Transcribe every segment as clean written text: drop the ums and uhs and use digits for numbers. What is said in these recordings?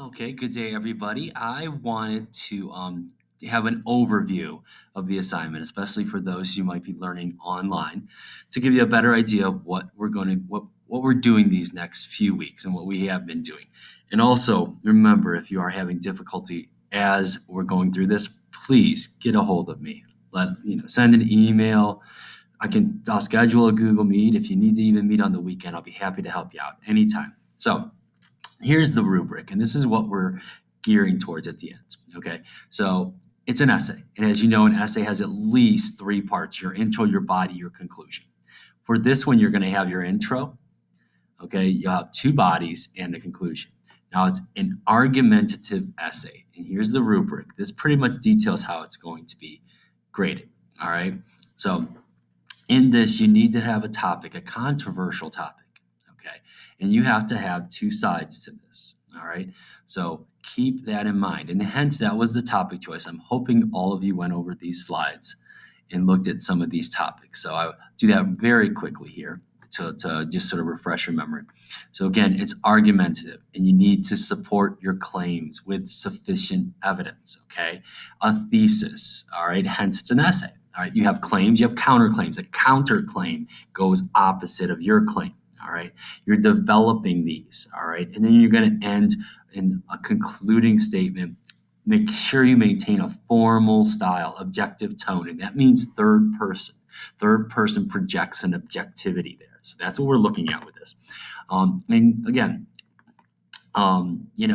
Okay, good day, everybody. I wanted to have an overview of the assignment, especially for those who might be learning online, to give you a better idea of what we're doing these next few weeks and what we have been doing. And also, remember, if you are having difficulty as we're going through this, please get a hold of me. Send an email. I'll schedule a Google Meet. If you need to even meet on the weekend, I'll be happy to help you out anytime. So here's the rubric, and this is what we're gearing towards at the end. Okay, so it's an essay, and as you know, an essay has at least three parts: your intro, your body, your conclusion. For this one, you're going to have your intro. Okay, you'll have two bodies and a conclusion. Now, it's an argumentative essay, and here's the rubric. This pretty much details how it's going to be graded. All right, so in this, you need to have a topic, a controversial topic. Okay, and you have to have two sides to this. All right, so keep that in mind, and hence that was the topic choice. I'm hoping all of you went over these slides and looked at some of these topics. So I'll do that very quickly here to just sort of refresh your memory. So again, it's argumentative, and you need to support your claims with sufficient evidence. Okay, a thesis. All right, hence it's an essay. All right, you have claims, you have counterclaims. A counterclaim goes opposite of your claim. All right, you're developing these. All right, and then you're going to end in a concluding statement. Make sure you maintain a formal style, objective tone, and that means third person. Third person projects an objectivity there. So that's what we're looking at with this. And again,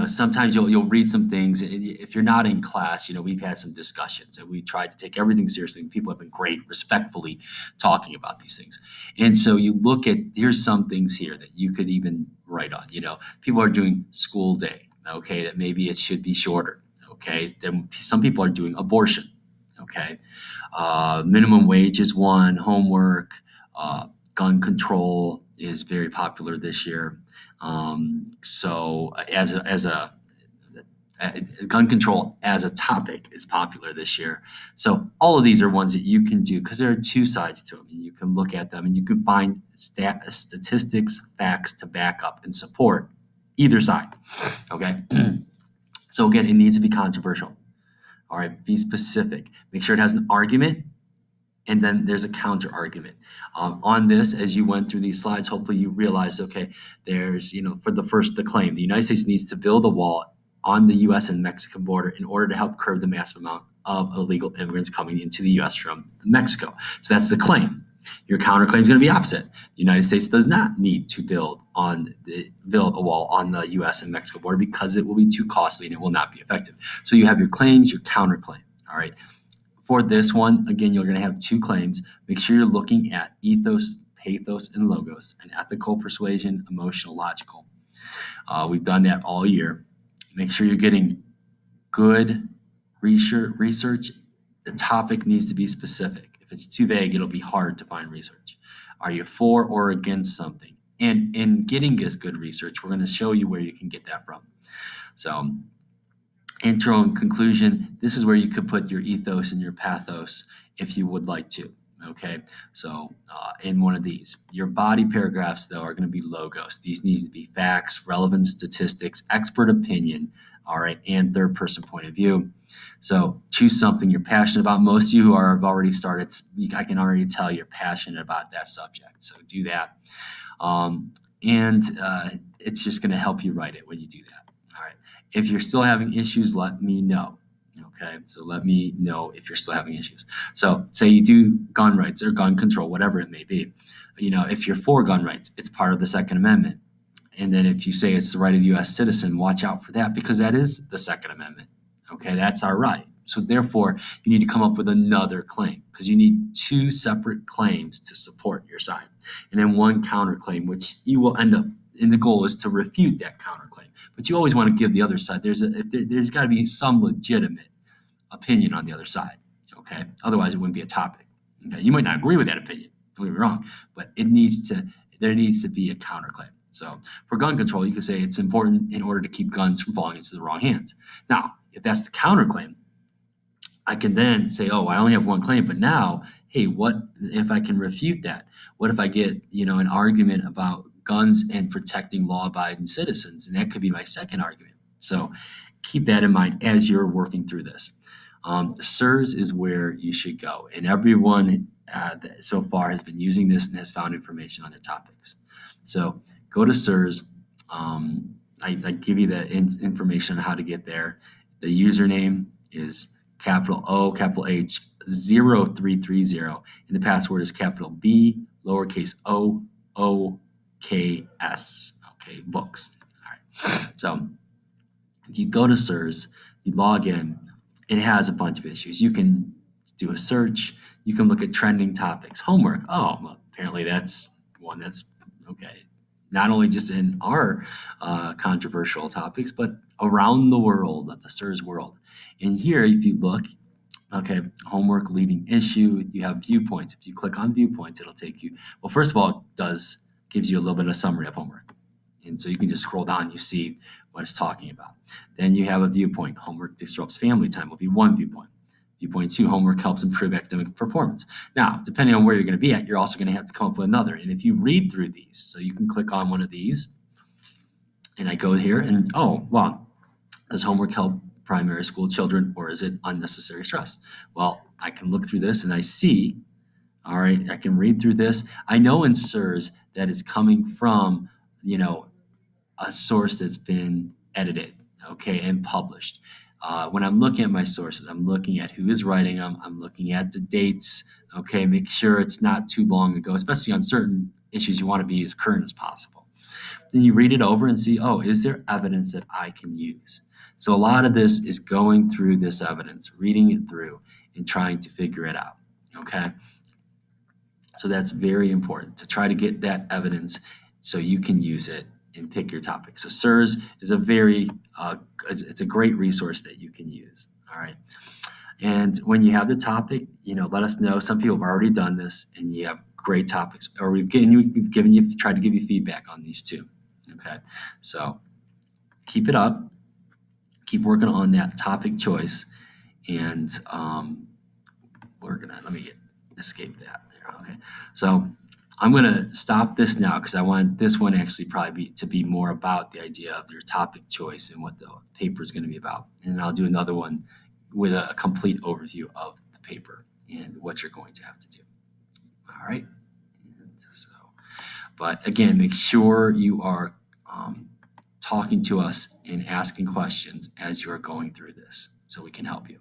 sometimes you'll read some things. If you're not in class, we've had some discussions and we tried to take everything seriously. And people have been great, respectfully talking about these things. And so you look at, here's some things here that you could even write on. People are doing school day. Okay, that maybe it should be shorter. Okay, then some people are doing abortion. Okay, minimum wage is one. Homework, gun control is very popular this year. So as a gun control as a topic is popular this year. So all of these are ones that you can do because there are two sides to them. And you can look at them and you can find statistics, facts to back up and support either side. Okay. So again, it needs to be controversial. All right. Be specific. Make sure it has an argument. And then there's a counter argument. On this, as you went through these slides, hopefully you realized, okay, there's, for the claim, the United States needs to build a wall on the U.S. and Mexican border in order to help curb the massive amount of illegal immigrants coming into the U.S. from Mexico. So that's the claim. Your counterclaim is going to be opposite. The United States does not need to build a wall on the U.S. and Mexico border because it will be too costly and it will not be effective. So you have your claims, your counterclaim. All right. For this one, again, you're going to have two claims. Make sure you're looking at ethos, pathos, and logos, and ethical, persuasion, emotional, logical. We've done that all year. Make sure you're getting good research. The topic needs to be specific. If it's too vague, it'll be hard to find research. Are you for or against something? And in getting this good research, we're going to show you where you can get that from. So intro and conclusion, this is where you could put your ethos and your pathos if you would like to. Okay, so in one of these, your body paragraphs, though, are going to be logos. These need to be facts, relevant statistics, expert opinion, all right, and third person point of view. So choose something you're passionate about. Most of you who have already started, I can already tell you're passionate about that subject. So do that. And it's just going to help you write it when you do that. All right. If you're still having issues, let me know. Okay, so let me know if you're still having issues. So say you do gun rights or gun control, whatever it may be. If you're for gun rights, it's part of the Second Amendment. And then if you say it's the right of the U.S. citizen, watch out for that because that is the Second Amendment. Okay, that's our right. So therefore, you need to come up with another claim because you need two separate claims to support your side. And then one counterclaim, which you will end up, and the goal is to refute that counterclaim. But you always want to give the other side, there's got to be some legitimate opinion on the other side, okay? Otherwise, it wouldn't be a topic. Okay? You might not agree with that opinion, don't get me wrong, but there needs to be a counterclaim. So for gun control, you could say it's important in order to keep guns from falling into the wrong hands. Now, if that's the counterclaim, I can then say, oh, I only have one claim, but now, hey, what if I can refute that? What if I get, an argument about guns and protecting law-abiding citizens? And that could be my second argument. So keep that in mind as you're working through this. SIRS is where you should go, and everyone that so far has been using this and has found information on their topics. So go to SIRS. I give you the information on how to get there. The username is capital O, capital H, 0330, and the password is capital B, lowercase o, O, K, S. Okay, books. All right. So if you go to SIRS, you log in, it has a bunch of issues. You can do a search, you can look at trending topics. Homework. Oh, well, apparently that's one that's okay. Not only just in our controversial topics, but around the world, the SIRS world. And here, if you look, okay, homework leading issue, you have viewpoints. If you click on viewpoints, it'll take you, well, first of all, it gives you a little bit of summary of homework. And so you can just scroll down, you see what it's talking about. Then you have a viewpoint. Homework disrupts family time will be one viewpoint. Viewpoint 2, homework helps improve academic performance. Now, depending on where you're going to be at, you're also going to have to come up with another. And if you read through these, so you can click on one of these, and I go here and, oh, wow, does homework help primary school children or is it unnecessary stress? Well, I can look through this and I see, all right, I can read through this. I know in SIRS that it's coming from, a source that's been edited, okay, and published. When I'm looking at my sources, I'm looking at who is writing them. I'm looking at the dates, okay, make sure it's not too long ago, especially on certain issues you want to be as current as possible. Then you read it over and see, oh, is there evidence that I can use? So a lot of this is going through this evidence, reading it through, and trying to figure it out, okay? So that's very important to try to get that evidence so you can use it and pick your topic. So SIRS is it's a great resource that you can use, all right? And when you have the topic, let us know. Some people have already done this and you have great topics, or we've tried to give you feedback on these too, okay? So keep it up, keep working on that topic choice, and let me escape that there, okay? So I'm going to stop this now because I want this one actually probably to be more about the idea of your topic choice and what the paper is going to be about. And then I'll do another one with a complete overview of the paper and what you're going to have to do. All right. But again, make sure you are talking to us and asking questions as you're going through this so we can help you.